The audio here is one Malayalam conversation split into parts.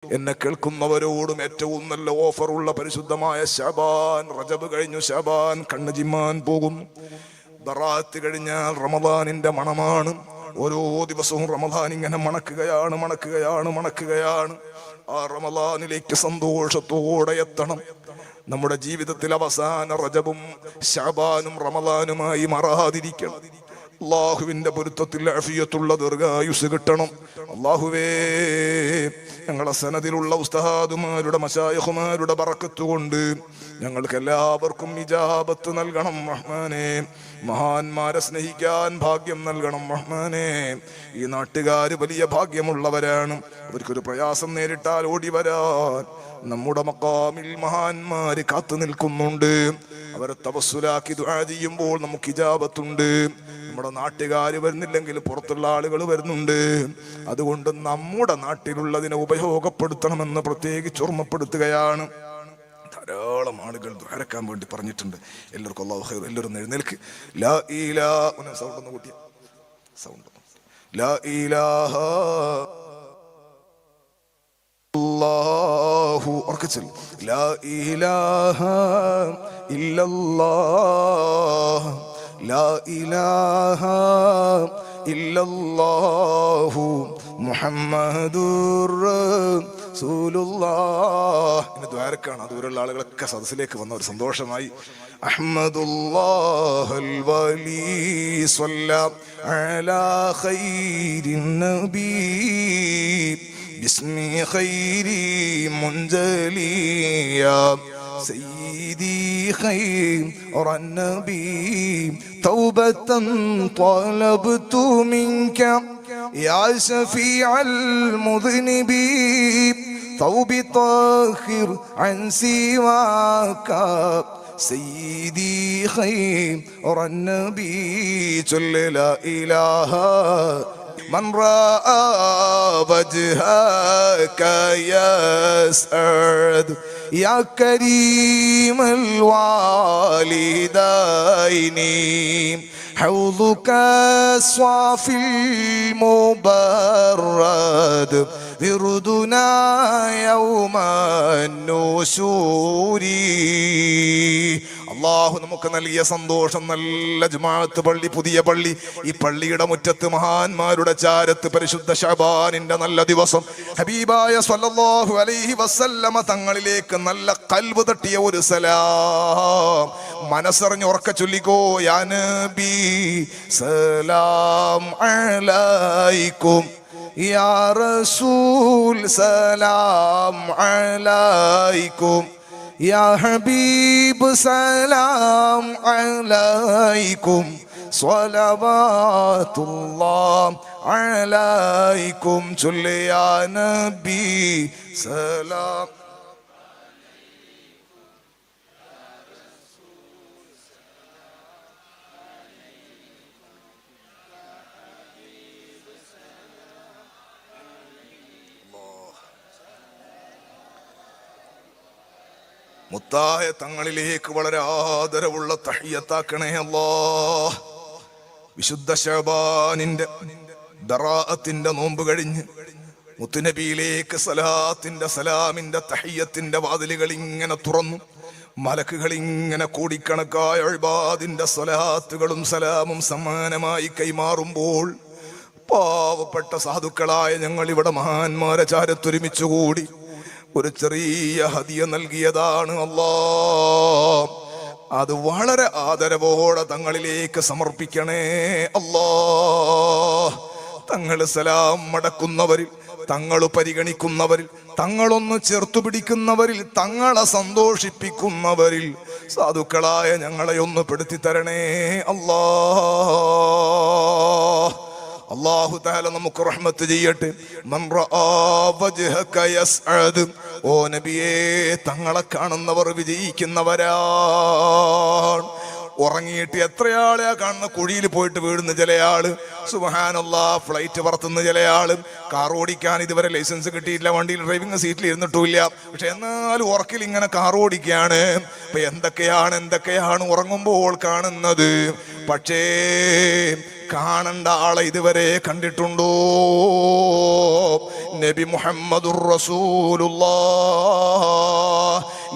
എന്നെ കേൾക്കുന്നവരോടും ഏറ്റവും നല്ല ഓഫറുള്ള പരിശുദ്ധമായ ശഅബാൻ. റജബ് കഴിഞ്ഞു, ശഅബാൻ കണ്ണ് ചിമ്മാൻ പോകുന്നു. ബറാത്ത് കഴിഞ്ഞാൽ റമദാനിന്റെ മണമാണ്. ഓരോ ദിവസവും റമദാൻ ഇങ്ങനെ മണക്കുകയാണ്. ആ റമദാനിലേക്ക് സന്തോഷത്തോടെ എത്തണം. നമ്മുടെ ജീവിതത്തിൽ അവസാന റജബും ശഅബാനും റമദാനുമായി മാറാതിരിക്കണം. അള്ളാഹുവിന്റെ പൊരുത്തത്തിൽ അഫിയത്തുള്ള ദീർഘായുസ് കിട്ടണം. അള്ളാഹുവേ, ഞങ്ങളെ സനദിലുള്ള ഉസ്താദുമാരുടെ മശായിഖുമാരുടെ ബറക്കത്ത് കൊണ്ട് ഞങ്ങൾക്ക് എല്ലാവർക്കും ഇജാബത്ത് നൽകണം റഹ്മാനേ. മഹാന്മാരെ സ്നേഹിക്കാൻ ഭാഗ്യം നൽകണം റഹ്മാനേ. ഈ നാട്ടുകാര് വലിയ ഭാഗ്യമുള്ളവരാണ്. അവർക്കൊരു പ്രയാസം നേരിട്ടാൽ ഓടി വരാൻ നമ്മുടെ മഖാമിൽ മഹാന്മാര് കാത്തു നിൽക്കുന്നുണ്ട്. അവരെ തവസ്സുലാക്കി ദുആ ചെയ്യുമ്പോൾ നമുക്ക് ഇജാബത്തുണ്ട്. നമ്മുടെ നാട്ടുകാർ വരുന്നില്ലെങ്കിൽ പുറത്തുള്ള ആളുകൾ വരുന്നുണ്ട്. അതുകൊണ്ട് നമ്മുടെ നാട്ടിലുള്ളതിനെ ഉപയോഗപ്പെടുത്തണമെന്ന് പ്രത്യേകിച്ച് ഓർമ്മപ്പെടുത്തുകയാണ്. ധാരാളം ആളുകൾ ദ്വാരക്കാൻ വേണ്ടി പറഞ്ഞിട്ടുണ്ട്. എല്ലാവർക്കും അല്ലാഹു ഖൈർ. എല്ലാവരും എഴുന്നേൽക്ക്. ലാ ഇലാഹ സൗണ്ട് ഒന്ന് കൂട്ടിയ സൗണ്ട്. ലാ ഇലാഹ അല്ലാഹു ഉറക്കച്ചൽ. ലാ ഇലാഹ ഇല്ലല്ലാഹ് ലാ ഇലാഹ ഇല്ലല്ലാഹു മുഹമ്മദുർ റസൂലുള്ളാഹ്. ഇന്ന് ദ്വാരക്കാണ്. ദൂരെയുള്ള ആളുകളൊക്കെ സദസ്സിലേക്ക് വന്ന ഒരു സന്തോഷമായി. അഹ്മദുല്ലാഹൽ വലി സ്വല്ല അലാ ഖൈരിൻ നബി ബിസ്മി ഖൈരി മുൻജലിയ سيدي خير النبي توبة طلبت منك يا شفيع المذنبين توبي طاهر عن سواك سيدي خير النبي جل لا إله من رأى وجهك يسعد يا كريم الوالدين حوضك الصافي المبرد وردنا يوم النشور. അള്ളാഹു നമുക്ക് നൽകിയ സന്തോഷം. നല്ല ജുമാഅത്ത് പള്ളി, പുതിയ പള്ളി. ഈ പള്ളിയുടെ മുറ്റത്ത് മഹാന്മാരുടെ ചാരത്ത് പരിശുദ്ധ ശഅബാനിന്റെ നല്ല ദിവസം ഹബീബായ സ്വല്ലല്ലാഹു അലൈഹി വസല്ലമ തങ്ങളിലേക്ക് നല്ല ഖൽബ് തട്ടിയ ഒരു സലാം മനസ്സറിഞ്ഞ് ഉറക്ക ചൊല്ലിക്കോ. യാ നബി സലാം അലൈക്കും യാ റസൂൽ സലാം അലൈക്കും യാ ഹബീബ് സലാം അലൈക്കും സ്വലവാതുല്ലാഹ് അലൈക്കും ചൊല്ല് യാ നബി സലാം. മുത്തായ തങ്ങളിലേക്ക് വളരെ ആദരവുള്ള തഹിയ്യത്താക്കണേ അല്ലാഹ്. വിശുദ്ധ ശഅബാനിന്റെ ബറാഅത്തിന്റെ നോമ്പ് കഴിഞ്ഞ് മുത്തുനബിയിലേക്ക് സലാത്തിന്റെ സലാമിന്റെ തഹിയ്യത്തിന്റെ വാതിലുകൾ ഇങ്ങനെ തുറന്നു. മലക്കുകൾ ഇങ്ങനെ കോടിക്കണക്കായ ഇബാദിന്റെ സ്വലാത്തുകളും സലാമും സമ്മാനമായി കൈമാറുമ്പോൾ പാവപ്പെട്ട സാധുക്കളായ ഞങ്ങൾ ഇവിടെ മഹാന്മാരെ ചാരത്തൊരുമിച്ചുകൂടി ഒരു ചെറിയ ഹദിയ നൽകിയതാണ് അല്ലാഹ്. അത് വളരെ ആദരവോടെ തങ്ങളിലേക്ക് സമർപ്പിക്കണേ അല്ലാഹ്. തങ്ങൾ സലാം മടക്കുന്നവരിൽ, തങ്ങൾ പരിഗണിക്കുന്നവരിൽ, തങ്ങളൊന്ന് ചേർത്തു പിടിക്കുന്നവരിൽ, തങ്ങളെ സന്തോഷിപ്പിക്കുന്നവരിൽ സാധുക്കളായ ഞങ്ങളെ ഒന്ന് പെടുത്തി തരണേ അല്ലാഹ്. അല്ലാഹു തആല നമുക്ക് റഹ്മത്ത് ചെയ്യട്ടെ. മൻ റആ വജ്ഹക യസ്അദ്. ഓ നബിയേ, തങ്ങളെ കാണുന്നവർ വിജയിക്കുന്നവരാണ്. ഉറങ്ങിയിട്ട് എത്രയാളെയാ കാണുന്ന? കുഴിയിൽ പോയിട്ട് വീഴുന്ന ചിലയാള്, സുബ്ഹാനല്ലാഹ്, ഫ്ലൈറ്റ് പറത്തുന്ന ചിലയാള്, കാർ ഓടിക്കാൻ ഇതുവരെ ലൈസൻസ് കിട്ടിയില്ല, വണ്ടിയിൽ ഡ്രൈവിംഗ് സീറ്റിൽ ഇരുന്നിട്ടില്ല, പക്ഷെ എന്നാലും ഉറക്കിൽ ഇങ്ങനെ കാർ ഓടിക്കുകയാണ്. അപ്പൊ എന്തൊക്കെയാണ് ഉറങ്ങുമ്പോൾ കാണുന്നത്. പക്ഷേ കാണണ്ട ആളെ ഇതുവരെ കണ്ടിട്ടുണ്ടോ? നബി മുഹമ്മദുർ റസൂലുള്ളാഹ്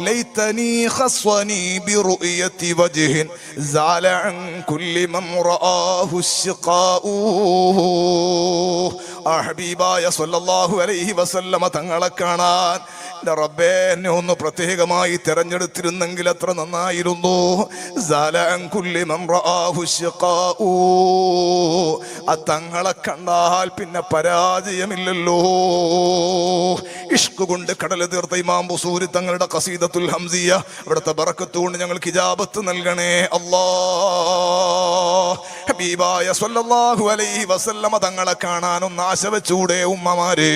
ലൈതനി ഖസ്വനി ബിറുയതി വജ്ഹിൻ സാല അൻ കുല്ലി മൻ റആഹു ശിഖാഉ. ആ ഹബീബായ സല്ലല്ലാഹു അലൈഹി വസല്ലമ തങ്ങളെ കാണാൻ എൻ്റെ റബ്ബേ എന്നെ ഒന്ന് പ്രത്യേകമായി തിരഞ്ഞെടുത്തിരുന്നെങ്കിൽ അത്ര നന്നായിരുന്നു. സാല അൻ കുല്ലി മൻ റആഹു ശിഖാഉ. ആ തങ്ങളെ കണ്ടാൽ പിന്നെ പരാജയമില്ലല്ലോ. ഇഷ്ക് കൊണ്ട് കടൽ തീർത്ത ഇമാം ബുസൂരി തങ്ങളുടെ ഖസീദത്തുൽ ഹംസിയ, അവിടുത്തെ ബറക്കത്ത് കൊണ്ട് ഞങ്ങൾക്ക് ഇജാബത്ത് നൽകണേ അല്ലാഹ്. ഹബീബായ സ്വല്ലല്ലാഹു അലൈഹി വസല്ലമ തങ്ങളെ കാണാനൊന്ന് ആശ വെച്ചൂടെ ഉമ്മമാരെ?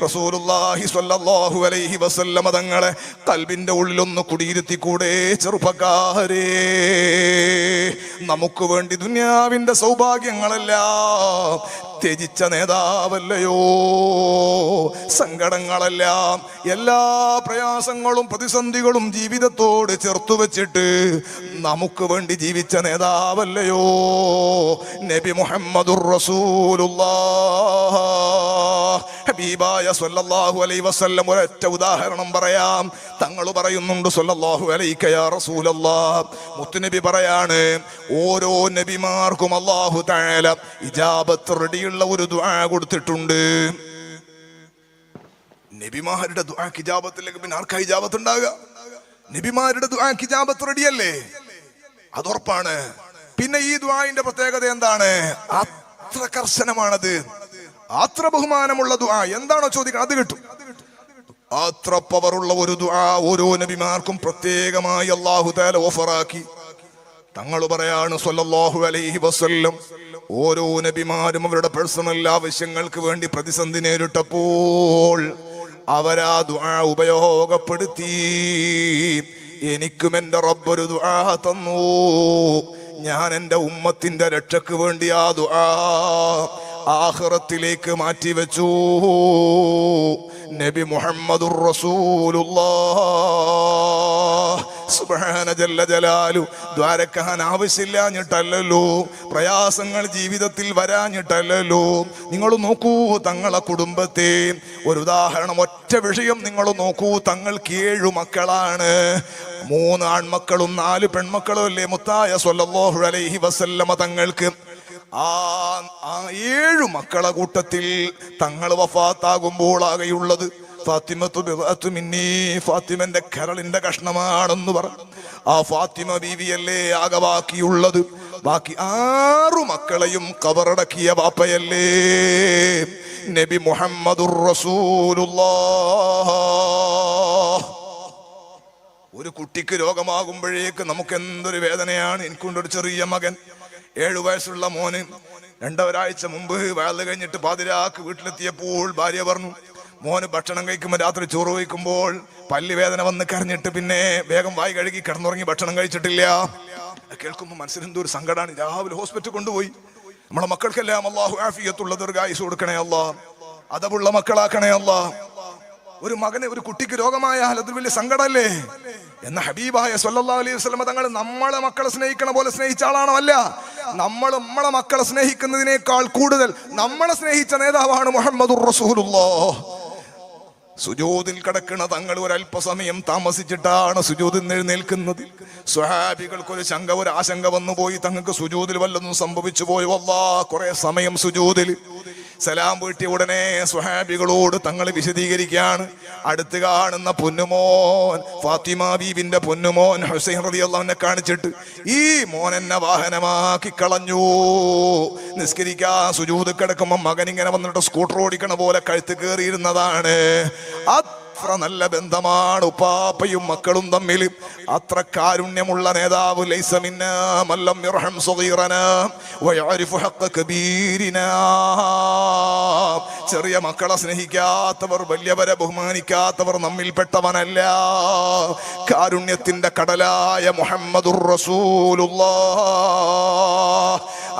റസൂലുള്ളാഹി സ്വല്ലല്ലാഹു അലൈഹി വസല്ലമ തങ്ങളെ ഖൽബിന്റെ ഉള്ളിലൊന്ന് കുടിയിരുത്തിക്കൂടെ ചെറുപ്പക്കാരെ? നമുക്ക് വേണ്ടി ദുനിയാവിന്റെ സൗഭാഗ്യങ്ങളെല്ലാം ത്യജിച്ച നേതാവല്ലയോ? സങ്കടങ്ങളെല്ലാം, എല്ലാ പ്രയാസങ്ങളും പ്രതിസന്ധികളും ജീവിതത്തോട് ചേർത്തു വെച്ചിട്ട് നമുക്ക് വേണ്ടി ജീവിച്ച നേതാവല്ലയോ നബി മുഹമ്മദുർ റസൂലുള്ളാഹ്. ഹബീബായ സ്വല്ലല്ലാഹു അലൈഹി വസല്ലം ഒരൊറ്റ ഉദാഹരണം പറയാം. തങ്ങൾ പറയുന്നുണ്ട് സ്വല്ലല്ലാഹു അലൈക യാ റസൂലല്ലാഹ്. മുത്തുനബി പറയാണ്, ഓരോ നബിമാർക്കും അല്ലാഹു തആല ഇജാബത്ത് റെഡിയുള്ള ഒരു ദുആ കൊടുത്തിട്ടുണ്ട്. നബിമാരുടെ ദുആക്ക് ഇജാബത്തില്ലെങ്കിൽ പിന്നെ ആർക്കാ ഇജാബത്ത് ഉണ്ടാകുക? നബിമാരുടെ ദുആക്ക് ഇജാബത്ത് റെഡിയല്ലേ? അത് ഉറപ്പാണ്. പിന്നെ ഈ ദുആഇന്റെ പ്രത്യേകത എന്താണ്? അത്ര കർശനമാണത്, അത്ര ബഹുമാനമുള്ള ദുആ. എന്താണോ ചോദിക്കണം അത് കിട്ടും. അത്ര പവറുള്ള ഒരു ദുആ ഓരോ നബിമാർക്കും പ്രത്യേകമായി അല്ലാഹു തആല ഓഫറാക്കി. തങ്ങൾ പറയാണ് സ്വല്ലല്ലാഹു അലൈഹി വസല്ലം, ഓരോ നബിമാരും അവരുടെ പേഴ്സണൽ ആവശ്യങ്ങൾക്ക് വേണ്ടി പ്രതിസന്ധി നേരിട്ടപ്പോൾ അവരാ ദുആ ഉപയോഗപ്പെടുത്തി. എനിക്കും എൻ്റെ റബ്ബൊരു ദുആ തന്നു. ഞാൻ എൻ്റെ ഉമ്മത്തിന്റെ രക്ഷയ്ക്ക് വേണ്ടി ആ ദുആ ആഖിറത്തിലേക്ക് മാറ്റിവെച്ചു. നബി മുഹമ്മദുർ റസൂലുള്ളാഹ് സുബ്ഹാന ജല്ല ജലാലു. ദ്വാരക്കാൻ ആവശ്യമില്ലാഞ്ഞിട്ടല്ലല്ലോ, പ്രയാസങ്ങൾ ജീവിതത്തിൽ വരാഞ്ഞിട്ടല്ലല്ലോ. നിങ്ങൾ നോക്കൂ തങ്ങളെ കുടുംബത്തെ. ഒരു ഉദാഹരണം, ഒറ്റ വിഷയം നിങ്ങൾ നോക്കൂ. തങ്ങൾക്ക് 7 മക്കളാണ്. 3 ആൺമക്കളും 4 പെൺമക്കളും അല്ലേ മുത്തായ സ്വല്ലല്ലാഹു അലൈഹി വസല്ലമ തങ്ങൾക്ക്. ആ 7 മക്കളെ കൂട്ടത്തിൽ തങ്ങൾ വഫാത്താകുമ്പോൾ ആകെയുള്ളത് ഫാത്തിമന്റെ കരളിന്റെ കഷ്ണമാണെന്ന് പറഞ്ഞു. ആ ഫാത്തിമ ബീവിയല്ലേ ആകെ ബാക്കിയുള്ളത്? ബാക്കി 6 മക്കളെയും കബറടക്കിയ ബാപ്പയല്ലേ നബി മുഹമ്മദുർ റസൂലുള്ളാഹ്. ഒരു കുട്ടിക്ക് രോഗമാകുമ്പോഴേക്ക് നമുക്ക് എന്തൊരു വേദനയാണ്. എനിക്കുണ്ടൊരു ചെറിയ മകൻ, 7 വയസ്സുള്ള മോന്. 2 മുമ്പ് വയല് കഴിഞ്ഞിട്ട് പാതിരാക്ക് വീട്ടിലെത്തിയപ്പോൾ ഭാര്യ പറഞ്ഞു, മോന് ഭക്ഷണം കഴിക്കുമ്പോൾ രാത്രി ചോറ് കഴിക്കുമ്പോൾ പല്ല് വേദന വന്ന് കരഞ്ഞിട്ട് പിന്നെ വേഗം വായി കഴുകി കിടന്നുറങ്ങി ഭക്ഷണം കഴിച്ചിട്ടില്ല. കേൾക്കുമ്പോൾ മനസ്സിലെന്തോ ഒരു സങ്കടമാണ്. രാവിലെ ഹോസ്പിറ്റലിൽ കൊണ്ടുപോയി. നമ്മളെ മക്കൾക്കെല്ലാം അല്ലാഹു ആഫിയത്തുള്ള ദീർഘായുസ്സ് കൊടുക്കണേ അല്ലാ, അതവുള്ള മക്കളാക്കണേ അല്ലാ. ഒരു മകന്, ഒരു കുട്ടിക്ക് രോഗമായാൽ അത് വലിയ സങ്കടമല്ലേ? എന്ന ഹബീബായ സ്വല്ലല്ലാഹു അലൈഹി വസല്ലം തങ്ങൾ നമ്മളെ മക്കളെ സ്നേഹിക്കണ പോലെ സ്നേഹിച്ച ആളാണോ? അല്ല. നമ്മളെ മക്കളെ സ്നേഹിക്കുന്നതിനേക്കാൾ കൂടുതൽ നമ്മളെ സ്നേഹിച്ച നേതാവാണ് മുഹമ്മദുർ റസൂലുള്ളാഹ്. സുജൂദിൽ കിടക്കണ തങ്ങൾ ഒരല്പസമയം താമസിച്ചിട്ടാണ് സുജൂദിൽ എഴുന്നേൽക്കുന്നത്. സ്വഹാബികൾക്കൊരു ശങ്ക, ഒരു ആശങ്ക വന്നുപോയി. തങ്ങൾക്ക് സുജൂദിൽ വല്ലതും സംഭവിച്ചു പോയി. വല്ലാഹ്, കുറെ സമയം സുജൂദിൽ. സലാം വീട്ടിയ ഉടനെ സ്വഹാബികളോട് തങ്ങൾ വിശദീകരിക്കുകയാണ്. അടുത്ത് കാണുന്ന പൊന്നുമോൻ, ഫാത്തിമ ബീവിന്റെ പൊന്നുമോൻ ഹുസൈൻ റളിയല്ലാഹു അൻഹു കാണിച്ചിട്ട്, ഈ മോൻ എന്നെ വാഹനമാക്കി കളഞ്ഞു. നിസ്കരിക്കാൻ സുജൂദ് കിടക്കുമ്പോൾ മകൻ ഇങ്ങനെ വന്നിട്ട് സ്കൂട്ടർ ഓടിക്കണ പോലെ കഴുത്ത് കയറിയിരുന്നതാണ്. അത്ര നല്ല ബന്ധമാണ് ഉപ്പാപ്പയും മക്കളും തമ്മിൽ. അത്ര കാരുണ്യമുള്ള നേതാവ്. ലൈസ മിന്നാ മല്ലം യർഹം സഗീറനാ വയഅരിഫു ഹഖ്ഖ കബീരിനാ. ചെറിയ മക്കളെ സ്നേഹിക്കാത്തവർ, വലിയവരെ ബഹുമാനിക്കാത്തവർ നമ്മിൽപ്പെട്ടവനല്ല. കാരുണ്യത്തിന്റെ കടലായ മുഹമ്മദുർ റസൂലുള്ളാഹ്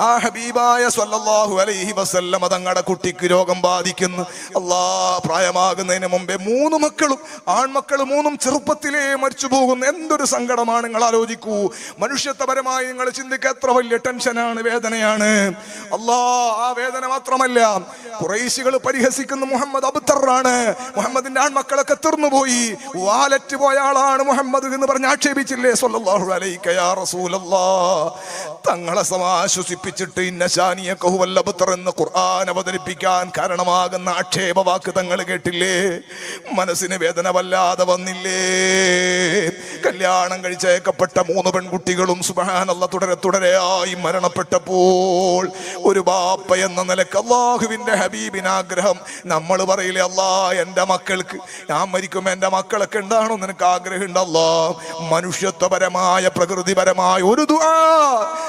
ആ ഹബീബായ സ്വല്ലല്ലാഹു അലൈഹി വസല്ലം തങ്ങളുടെ കുട്ടിക്ക് രോഗം ബാധിക്കുന്നു. പ്രായമാകുന്നതിന് മുമ്പേ 3 മക്കളും ആൺമക്കൾ 3 ചെറുപ്പത്തിലേ മരിച്ചു പോകുന്നു. എന്തൊരു സങ്കടമാണ് നിങ്ങൾ ആലോചിക്കൂ. മനുഷ്യത്വപരമായി നിങ്ങൾ ചിന്തിക്കുക, എത്ര വലിയ ടെൻഷനാണ്, വേദനയാണ്. ആ വേദന മാത്രമല്ല, ഖുറൈശികൾ പരിഹസിക്കുന്ന മുഹമ്മദ് അബ്തറാണ്. മുഹമ്മദിന്റെ ആൺമക്കളൊക്കെ തീർന്നുപോയി, വാലറ്റ് പോയ ആളാണ് മുഹമ്മദ് എന്ന് പറഞ്ഞ് ആക്ഷേപിച്ചില്ലേ സ്വല്ലല്ലാഹു അലൈക യാ റസൂലല്ലാഹ്. തങ്ങളെ സമാശ്വസിപ്പിച്ചിട്ട് ഇന്ന ശാനിയക ഹുവൽ അബ്തർ എന്ന് ഖുർആൻ അവതരിപ്പിക്കാൻ കാരണമാകുന്ന ആക്ഷേപ വാക്ക് തങ്ങൾ കേട്ടില്ലേ? മനസ്സിന് വേദന വല്ലാതെ വന്നില്ലേ? കല്യാണം കഴിച്ചേക്കപ്പെട്ട 3 പെൺകുട്ടികളും സുബ്ഹാനല്ലാഹ് തുടരെയായി മരണപ്പെട്ടപ്പോൾ ഒരു ബാപ്പ എന്ന നിലക്ക് അല്ലാഹുവിന്റെ ഹബീബിന് ആഗ്രഹം. നമ്മൾ പറയില്ലേ, എന്റെ മക്കൾക്ക്, ഞാൻ മരിക്കും എന്റെ മക്കളൊക്കെ ഉണ്ടാണോ നിനക്ക് ആഗ്രഹം ഉണ്ടല്ലോ? മനുഷ്യത്വപരമായ പ്രകൃതിപരമായ ഒരു ദുആ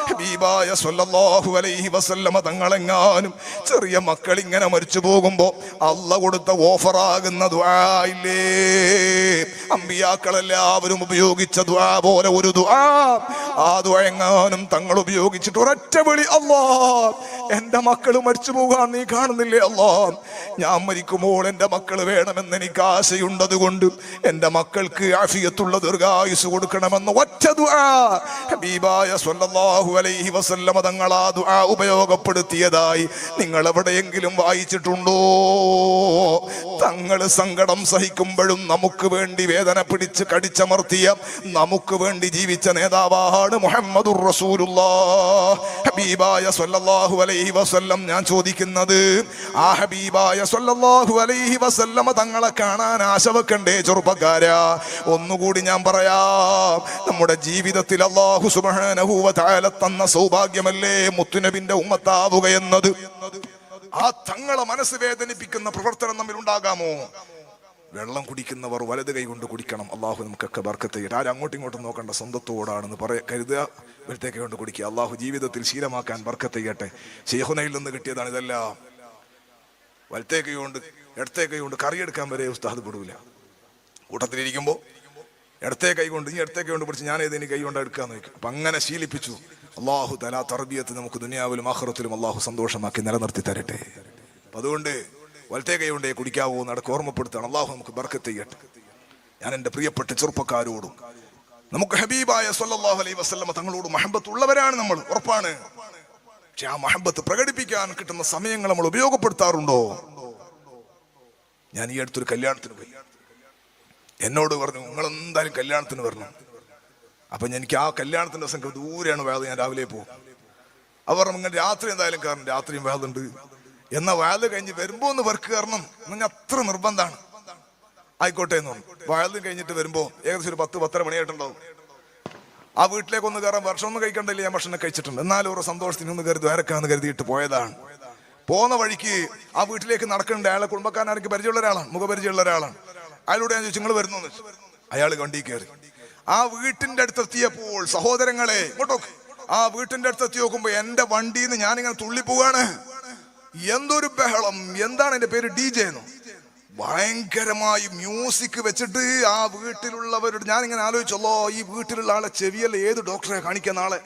ഹബീബായ സ്വല്ലല്ലാഹു അലൈഹി വസല്ലമ തങ്ങളെങ്ങാനും ചെറിയ മക്കൾ ഇങ്ങനെ മരിച്ചു പോകുമ്പോ അല്ലാഹ് കൊടുത്ത ഓഫറാകുന്ന ദുആ ഇല്ലേ? അമ്പിയാക്കളെല്ലാവരും ഉപയോഗിച്ച ദുആ പോലെ ഒരു ദുആ, ആ ദുആ എങ്ങാനും തങ്ങൾ ഉപയോഗിച്ചിട്ട് ഒരൊറ്റ വിളി, അല്ലാഹ് എന്റെ മക്കൾ മരിച്ചു പോകാൻ നീ കാണുന്നില്ലേ? അല്ലാഹ് ഞാൻ മരിക്കുമ്പോൾ എന്റെ മക്കൾ വേണമെന്ന് എനിക്ക് ആശയുണ്ടത് കൊണ്ട് എന്റെ മക്കൾക്ക് ആഫിയത്തുള്ള ദീർഘായുസ് കൊടുക്കണമെന്ന് ഒറ്റ ദുആ ഹബീബായ സ്വല്ലല്ലാഹു അലൈഹി വസല്ലമ തങ്ങൾ ആ ദുആ ഉപയോഗപ്പെടുത്തിയതായി നിങ്ങൾ എവിടെയെങ്കിലും വായിച്ചിട്ടുണ്ടോ? തങ്ങൾ സങ്കടം സഹിക്കുമ്പോഴും നമുക്ക് വേണ്ടി വേദന പിടിച്ച് കടിച്ചമർത്തിയ, നമുക്ക് വേണ്ടി ജീവിച്ച നേതാവാണ് മുഹമ്മദുർ റസൂലുള്ളാഹ് ഹബീബായ സ്വല്ലല്ലാഹു അലൈഹി വസല്ലം. ഞാൻ ചോദിക്കുന്നത്, ആ ഹബീബായ സ്വല്ലല്ലാഹു അലൈഹി വസല്ലമ തങ്ങളെ കാണാൻ ആശ വെക്കണ്ടേ ചെറുപ്പക്കാരാ? ഒന്നുകൂടി ഞാൻ പറയാം, നമ്മുടെ ജീവിതത്തിൽ അല്ലാഹു സുബ്ഹാനഹു വ തആല തന്ന സൗഭാഗ്യമല്ലേ മുത്തുനബിന്റെ ഉമ്മത്താവുക എന്നത്. ആ തങ്ങളെ മനസ്സ് വേദനിപ്പിക്കുന്ന പ്രവർത്തനം നമ്മിൽ ഉണ്ടാകാമോ? വെള്ളം കുടിക്കുന്നവർ വലത് കൈ കൊണ്ട് കുടിക്കണം. അള്ളാഹു നമുക്കൊക്കെ ബർക്കത്ത് ചെയ്യട്ടെ. ആരും അങ്ങോട്ടും ഇങ്ങോട്ടും നോക്കേണ്ട, സ്വന്തത്തോടാണെന്ന് കരുതുക. വലത്തേക്ക് കൊണ്ട് കുടിക്കുക. അള്ളാഹു ജീവിതത്തിൽ ശീലമാക്കാൻ ബർക്കത്ത് ചെയ്യട്ടെ. ശൈഖുനയിൽ നിന്ന് കിട്ടിയതാണ് ഇതെല്ലാം. വലത്തേക്ക് കൊണ്ട് ഇടത്തേക്ക് കൊണ്ട് കറിയെടുക്കാൻ വരെ ഉസ്താദ് പെടൂല. കൂട്ടത്തിലിരിക്കുമ്പോൾ ഇടത്തേ കൈ കൊണ്ട് പിടിച്ച് ഞാൻ ഏതെങ്കിലും കൈ കൊണ്ട് എടുക്കാന്ന് നോക്കും. അപ്പൊ അങ്ങനെ ശീലിപ്പിച്ചു. അള്ളാഹു തആല തർബിയത്ത് നമുക്ക് ദുനിയാവിലും ആഖിറത്തിലും അള്ളാഹു സന്തോഷമാക്കി നിലനിർത്തി തരട്ടെ. അപ്പൊ അതുകൊണ്ട് വലത്തേ കൈ കൊണ്ടേ കുടിക്കാവോ നടക്ക് ഓർമ്മപ്പെടുത്താണ്. അള്ളാഹു നമുക്ക് ബർക്കത്ത് ചെയ്യട്ടെ. ഞാൻ എൻ്റെ പ്രിയപ്പെട്ട ചെറുപ്പക്കാരോടും, നമുക്ക് ഹബീബായ സ്വല്ലല്ലാഹു അലൈഹി വസല്ലമ തങ്ങളോട് മഹബത്ത് ഉള്ളവരാണ് നമ്മൾ, ഉറപ്പാണ്. പക്ഷെ ആ മഹബത്ത് പ്രകടിപ്പിക്കാൻ കിട്ടുന്ന സമയങ്ങൾ നമ്മൾ ഉപയോഗപ്പെടുത്താറുണ്ടോ? ഞാൻ ഈ അടുത്തൊരു കല്യാണത്തിന് പോയി. എന്നോട് പറഞ്ഞു, നിങ്ങൾ എന്തായാലും കല്യാണത്തിന് വരണം. അപ്പൊ എനിക്ക് ആ കല്യാണത്തിന്റെ ദിവസം ദൂരെയാണ് വേദ, ഞാൻ രാവിലെ പോകും. അവർ നിങ്ങൾ രാത്രി എന്തായാലും കയറണം, രാത്രിയും വേദുണ്ട്. എന്നാ വയല് കഴിഞ്ഞ് വരുമ്പോ ഒന്ന് വർക്ക് കയറണം എന്ന് അത്ര നിർബന്ധമാണ്. ആയിക്കോട്ടെ എന്ന് പറഞ്ഞു. വയലിന് കഴിഞ്ഞിട്ട് വരുമ്പോ ഏകദേശം ഒരു 10-10:30 മണിയായിട്ടുണ്ടാവും. ആ വീട്ടിലേക്ക് ഒന്ന് കയറാൻ, ഭക്ഷണം കഴിക്കണ്ടല്ലേ, ഞാൻ ഭക്ഷണം കഴിച്ചിട്ടുണ്ട്, എന്നാലും ഒരു സന്തോഷത്തിന് ഒന്ന് കരുതി വരക്കാന്ന് കരുതിയിട്ട് പോയതാണ്. പോകുന്ന വഴിക്ക് ആ വീട്ടിലേക്ക് നടക്കുന്നുണ്ട്. അയാളെ കുടുംബക്കാരനാർക്ക് പരിചയമുള്ള ഒരാളാണ്, മുഖപരിചയമുള്ള ഒരാളാണ്. അയാളോട് ഞാൻ ചോദിച്ചു, നിങ്ങൾ വരുന്നു? അയാൾ വണ്ടി കയറി. ആ വീട്ടിന്റെ അടുത്തെത്തിയപ്പോൾ, സഹോദരങ്ങളെ ഇങ്ങോട്ടോ, ആ വീട്ടിന്റെ അടുത്തെത്തി നോക്കുമ്പോ എന്റെ വണ്ടിയിൽ നിന്ന് ഞാനിങ്ങനെ തുള്ളിപ്പോവാണ്. എന്തൊരു ബഹളം! എന്താണ് എന്റെ പേര്? DJ എന്നോ. ഭയങ്കരമായി മ്യൂസിക് വെച്ചിട്ട് ആ വീട്ടിലുള്ളവരോട് ഞാനിങ്ങനെ ആലോചിച്ചല്ലോ, ഈ വീട്ടിലുള്ള ആളെ ചെവിയല്ല ഏത് ഡോക്ടറെ കാണിക്കാൻ നാളെ?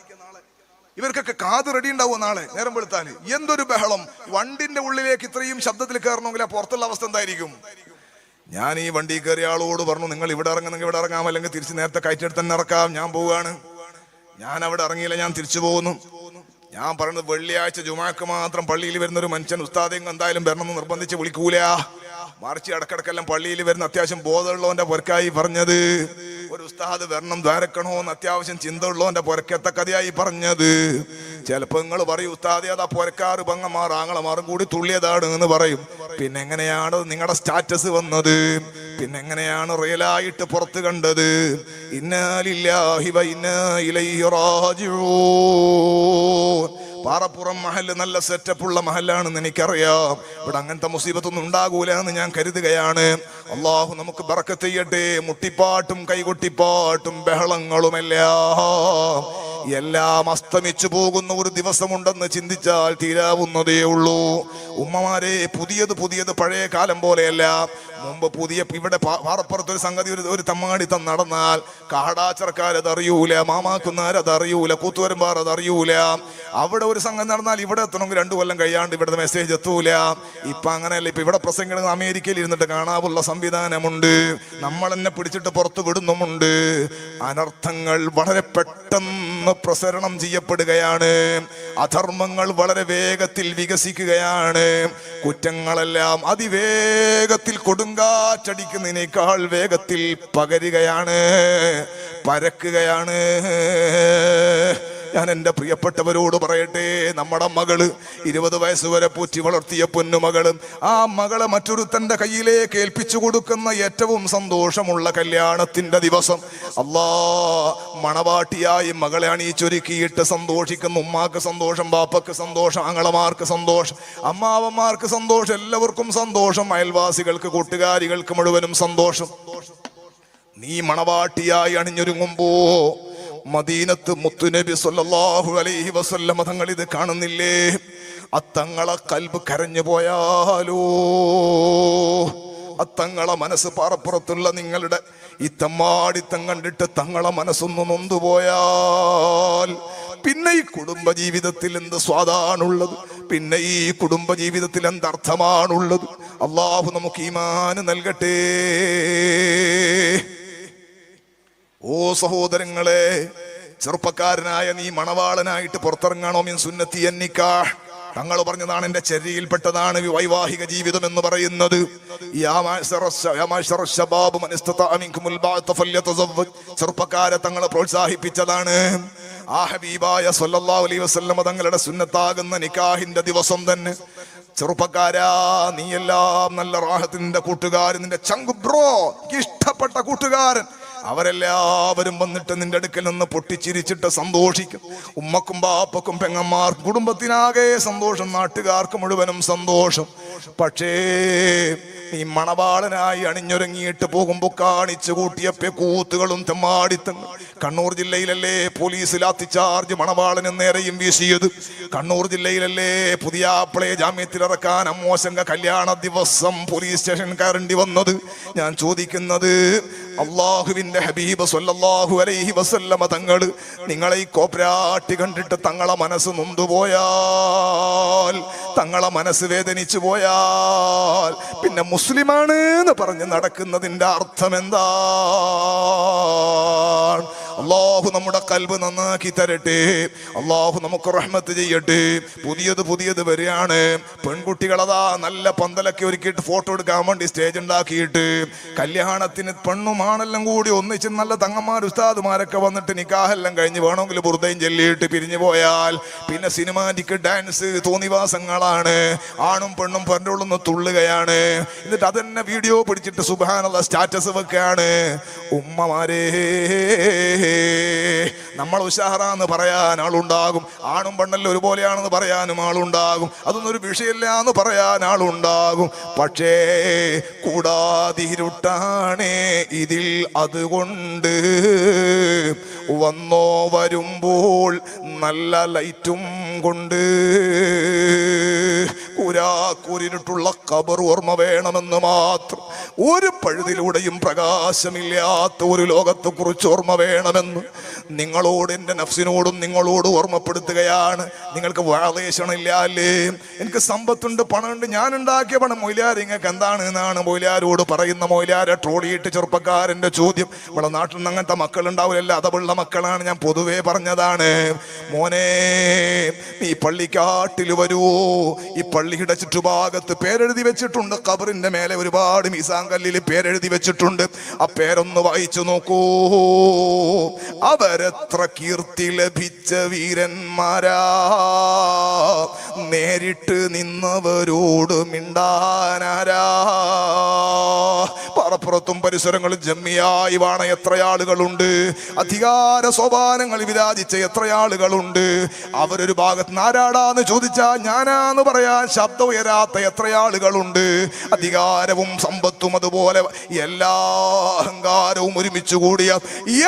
ഇവർക്കൊക്കെ കാത് റെഡി ഉണ്ടാവുക നാളെ നേരം വെളുത്താല്. എന്തൊരു ബഹളം! വണ്ടിന്റെ ഉള്ളിലേക്ക് ഇത്രയും ശബ്ദത്തിൽ കയറണമെങ്കിൽ ആ പുറത്തുള്ള അവസ്ഥ എന്തായിരിക്കും? ഞാൻ ഈ വണ്ടി കയറിയ ആളോട് പറഞ്ഞു, നിങ്ങൾ ഇവിടെ ഇറങ്ങുന്നെങ്കിൽ ഇവിടെ ഇറങ്ങാം, അല്ലെങ്കിൽ തിരിച്ച് നേരത്തെ കയറ്റെടുത്ത് തന്നെ ഇറക്കാം, ഞാൻ പോവുകയാണ്. ഞാൻ അവിടെ ഇറങ്ങിയില്ല, ഞാൻ തിരിച്ചു പോകുന്നു. ഞാൻ പറയുന്നത്, വെള്ളിയാഴ്ച ജുമാക്ക് മാത്രം പള്ളിയിൽ വരുന്ന ഒരു മനുഷ്യൻ ഉസ്താദെ എന്തായാലും വരണമെന്ന് നിർബന്ധിച്ച് വിളിക്കൂല. മറിച്ച് ഇടക്കിടക്കെല്ലാം പള്ളിയിൽ വരുന്ന അത്യാവശ്യം ബോധമുള്ളവന്റെ പൊരക്കായി പറഞ്ഞത്. ഒരു ഉസ്താദ് വരണം ദ്വാരക്കണോന്ന് അത്യാവശ്യം ചിന്ത ഉള്ളവന്റെ പൊരക്കത്തെ കഥയായി പറഞ്ഞത്. ചിലപ്പോ നിങ്ങൾ പറയും, ഉസ്താദെ അതാ പൊരക്കാറ് പങ്ങന്മാർ ആങ്ങളമാറും കൂടി തുള്ളിയതാണ് എന്ന് പറയും. പിന്നെ എങ്ങനെയാണ് നിങ്ങളുടെ സ്റ്റാറ്റസ് വന്നത്? പിന്നെ എങ്ങനെയാണ് റിയലായിട്ട് പുറത്ത് കണ്ടത്? ഇന്നാ ലില്ലാഹി വ ഇന്നാ ഇലൈഹി റാജിഊൻ. പാറപ്പുറം മഹല് നല്ല സെറ്റപ്പുള്ള മഹലാണെന്ന് എനിക്കറിയാം. ഇവിടെ അങ്ങനത്തെ മുസീബത്തൊന്നും ഉണ്ടാകൂല എന്ന് ഞാൻ കരുതുകയാണ്. അള്ളാഹു നമുക്ക് ബറക്കത്ത് ചെയ്യട്ടെ. മുട്ടിപ്പാട്ടും കൈകൊട്ടിപ്പാട്ടും ബഹളങ്ങളുമെല്ലാം എല്ലാം അസ്തമിച്ചു പോകുന്ന ഒരു ദിവസമുണ്ടെന്ന് ചിന്തിച്ചാൽ തീരാവുന്നതേ ഉള്ളൂ. ഉമ്മമാരെ, പുതിയത് പഴയ കാലം പോലെയല്ല. മുമ്പ് ഇവിടെ പാറപ്പുറത്തൊരു സംഗതി, ഒരു തമ്മാടിത്തം നടന്നാൽ കാടാച്ചർക്കാരതറിയൂല, മാമാക്കുന്നാരതറിയൂല, കൂത്തുവരമ്പാർ അതറിയൂല. അവിടെ ഒരു സംഗതി നടന്നാൽ ഇവിടെ എത്തണമെങ്കിൽ 2 കൊല്ലം കഴിയാണ്ട് ഇവിടുത്തെ മെസ്സേജ് എത്തൂല. ഇപ്പൊ അങ്ങനെയല്ല. ഇപ്പൊ ഇവിടെ പ്രസംഗിക്കുന്നത് അമേരിക്കയിൽ ഇരുന്നിട്ട് കാണാവുള്ള സംവിധാനമുണ്ട്. നമ്മൾ എന്നെ പിടിച്ചിട്ട് പുറത്തു വിടുന്നുമുണ്ട്. അനർത്ഥങ്ങൾ വളരെ പെട്ടെന്ന് പ്രസരണം ചെയ്യപ്പെടുകയാണ്. അധർമ്മങ്ങൾ വളരെ വേഗത്തിൽ വികസിക്കുകയാണ്. കുറ്റങ്ങളെല്ലാം അതിവേഗത്തിൽ കൊടുങ്കാറ്റടിക്കുന്നതിനേക്കാൾ വേഗത്തിൽ പകരുകയാണ്, പരക്കുകയാണ്. ഞാൻ എൻ്റെ പ്രിയപ്പെട്ടവരോട് പറയട്ടെ, നമ്മുടെ മകള് 20 വയസ്സ് വരെ പോറ്റി വളർത്തിയ പൊന്നുമകളും ആ മകളെ മറ്റൊരുത്തൻ്റെ കയ്യിലേക്ക് ഏൽപ്പിച്ചു കൊടുക്കുന്ന ഏറ്റവും സന്തോഷമുള്ള കല്യാണത്തിന്റെ ദിവസം മണവാട്ടിയായി മകളെ അണിയിച്ചൊരുക്കിയിട്ട് സന്തോഷിക്കുന്ന ഉമ്മാക്ക് സന്തോഷം, ബാപ്പക്ക് സന്തോഷം, ആങ്ങളമാർക്ക് സന്തോഷം, അമ്മാവന്മാർക്ക് സന്തോഷം, എല്ലാവർക്കും സന്തോഷം, അയൽവാസികൾക്ക്, കൂട്ടുകാരികൾക്ക് മുഴുവനും സന്തോഷം. നീ മണവാട്ടിയായി അണിഞ്ഞൊരുങ്ങുമ്പോ മദീനത്ത് മുത്തുനബി സല്ലല്ലാഹു അലൈഹി വസല്ലം തങ്ങൾ ഇത് കാണുന്നില്ലേ? അത്തങ്ങളെ കൽബ് കരഞ്ഞു പോയാലോ, അത്തങ്ങളെ മനസ്സ് പാറപ്പുറത്തുള്ള നിങ്ങളുടെ ഈ തമ്മാടിത്തം കണ്ടിട്ട് തങ്ങളെ മനസ്സൊന്ന് നൊന്തുപോയാൽ പിന്നെ ഈ കുടുംബജീവിതത്തിൽ എന്ത് സ്വാദാണുള്ളത്? പിന്നെ ഈ കുടുംബജീവിതത്തിൽ എന്തർത്ഥമാണുള്ളത്? അള്ളാഹു നമുക്ക് ഈമാന് നൽകട്ടെ. ഓ സഹോദരങ്ങളെ, ചെറുപ്പക്കാരനായ നീ മണവാളനായിട്ട് പുറത്തിറങ്ങണോ? മിൻ സുന്നത്തി അന്നിക്കാഹ്, തങ്ങൾ പറഞ്ഞതാണ്, എന്റെ ചര്യയിൽപ്പെട്ടതാണ് വൈവാഹിക ജീവിതം എന്ന് പറയുന്നത്. ചെറുപ്പക്കാരെ തങ്ങൾ പ്രോത്സാഹിപ്പിച്ചതാണ്. ആ ഹബീബായ സല്ലല്ലാഹു അലൈഹി വസല്ലം തങ്ങളുടെ സുന്നത്താകുന്ന നിക്കാഹിന്റെ ദിവസം തന്നെ ചെറുപ്പക്കാരാ, നീയെല്ലാം നല്ല റാഹത്തിന്റെ കൂട്ടുകാരൻ, നിന്റെ ചങ്ക് ബ്രോ, ഇഷ്ടപ്പെട്ട കൂട്ടുകാരൻ, അവരെല്ലാവരും വന്നിട്ട് നിന്റെ അടുക്കൽ നിന്ന് പൊട്ടിച്ചിരിച്ചിട്ട് സന്തോഷിക്കും. ഉമ്മക്കും ബാപ്പക്കും പെങ്ങന്മാർക്കും കുടുംബത്തിനാകെ സന്തോഷം, നാട്ടുകാർക്ക് മുഴുവനും സന്തോഷം. പക്ഷേ നീ മണവാളനായി അണിഞ്ഞൊരുങ്ങിയിട്ട് പോകുമ്പോൾ കാണിച്ചു കൂട്ടിയ കൂത്തുകളും തെമ്മാടിത്തങ്ങൾ. കണ്ണൂർ ജില്ലയിലല്ലേ പോലീസ് ലാത്തിച്ചാർജ് മണവാളന് നേരെയും വീശിയത്? കണ്ണൂർ ജില്ലയിലല്ലേ പുതിയാപ്പിളയെ ജാമ്യത്തിലിറക്കാൻ അമ്മോശങ്ക കല്യാണ ദിവസം പോലീസ് സ്റ്റേഷൻ കയറേണ്ടി വന്നത്? ഞാൻ ചോദിക്കുന്നത്, അള്ളാഹുവിന്റെ ഹബീബ് സല്ലല്ലാഹു അലൈഹി വസല്ലമ തങ്ങൾ നിങ്ങളെ ഈ കോപ്രാട്ടി കണ്ടിട്ട് തങ്ങളെ മനസ്സ് നൊന്തുപോയാൽ, തങ്ങളെ മനസ്സ് വേദനിച്ചു പോയാൽ പിന്നെ മുസ്ലിമാണ് എന്ന് പറഞ്ഞ് നടക്കുന്നതിന്റെ അർത്ഥം എന്താണ്? അള്ളാഹു നമ്മുടെ കൽബ് നന്നാക്കി തരട്ടെ. അള്ളാഹു നമുക്ക് റഹ്മത്ത് ചെയ്യട്ടെ. പുതിയത് വരികയാണ്. പെൺകുട്ടികളതാ നല്ല പന്തലൊക്കെ ഒരുക്കിയിട്ട് ഫോട്ടോ എടുക്കാൻ വേണ്ടി സ്റ്റേജ് ഉണ്ടാക്കിയിട്ട് കല്യാണത്തിന് പെണ്ണുമാണെല്ലാം കൂടി ഒന്നിച്ച് നല്ല തങ്ങന്മാർ ഉസ്താദുമാരൊക്കെ വന്നിട്ട് നിക്കാഹെല്ലാം കഴിഞ്ഞ് വേണമെങ്കിൽ ബുർദയും ചൊല്ലിയിട്ട് പിരിഞ്ഞു പോയാൽ പിന്നെ സിനിമാറ്റിക് ഡാൻസ് തോന്നിവാസങ്ങളാണ്. ആണും പെണ്ണും പെണ്ണുള്ളൊന്ന് തുള്ളുകയാണ്. എന്നിട്ട് അതെന്നെ വീഡിയോ പിടിച്ചിട്ട് സുബ്ഹാനല്ലാഹ് സ്റ്റാറ്റസ് വെക്കുകയാണ്. ഉമ്മമാരേ, നമ്മൾ ഉഷാറാന്ന് പറയാൻ ആളുണ്ടാകും, ആണും പെണ്ണല്ലോ ഒരുപോലെയാണെന്ന് പറയാനും ആളുണ്ടാകും, അതൊന്നും ഒരു വിഷയമില്ല എന്ന് പറയാൻ ആളുണ്ടാകും. പക്ഷേ കൂടാതിരുട്ടാണേ ഇതിൽ, അതുകൊണ്ട് വന്നോ വരുമ്പോൾ നല്ല ലൈറ്റും കൊണ്ട്. കൂരാക്കൂരിട്ടുള്ള ഖബർ ഓർമ്മ വേണമെന്ന് മാത്രം, ഒരു പഴുതിലൂടെയും പ്രകാശമില്ലാത്ത ഒരു ലോകത്തെ കുറിച്ച് ഓർമ്മ വേണമെന്ന് നിങ്ങളോട്, എൻ്റെ നഫ്സിനോടും നിങ്ങളോട് ഓർമ്മപ്പെടുത്തുകയാണ്. നിങ്ങൾക്ക് വാളേഷണില്ലേ? എനിക്ക് സമ്പത്തുണ്ട്, പണമുണ്ട്, ഞാൻ ഉണ്ടാക്കിയ പണം മൊയ്ലാർ ഇങ്ങൾക്ക് എന്താണ് എന്നാണ് മൊയ്ലാരോട് പറയുന്ന. മൊയ്ലാരെ ട്രോളിയിട്ട് ചെറുപ്പക്കാരൻ്റെ ചോദ്യം. ഇവിടെ നാട്ടിൽ നിന്ന് അങ്ങനത്തെ മക്കളുണ്ടാവില്ല, അതവുള്ള മക്കളാണ്, ഞാൻ പൊതുവേ പറഞ്ഞതാണ്. മോനെ, നീ പള്ളിക്കാട്ടിൽ വരൂ. ഈ പള്ളിയുടെ ചുറ്റുഭാഗത്ത് പേരെഴുതി വെച്ചിട്ടുണ്ട്. ഖബറിന്റെ മേലെ ഒരുപാട് മീസാങ്കല്ലിൽ പേരെഴുതി വെച്ചിട്ടുണ്ട്. ആ പേരൊന്ന് വായിച്ചു നോക്കൂ. അവരെത്ര കീർത്തി ലഭിച്ച വീരന്മാരാ, നേരിട്ട് നിന്നവരോട് മിണ്ടാനാരാ. പറപ്പുറത്തും പരിസരങ്ങളും ജമ്മിയായി വാണ എത്ര ആളുകളുണ്ട്, അധികാര സോപാനങ്ങൾ വിരാജിച്ച എത്ര ആളുകളുണ്ട്. അവരൊരു ഭാഗത്ത് നാരാടാന്ന് ചോദിച്ചാൽ ഞാനാന്ന് പറയാൻ ശബ്ദം ഉയരാത്ത എത്ര ആളുകളുണ്ട്. അധികാരവും സമ്പത്തും അതുപോലെ എല്ലാ അഹങ്കാരവും ഒരുമിച്ച് കൂടിയ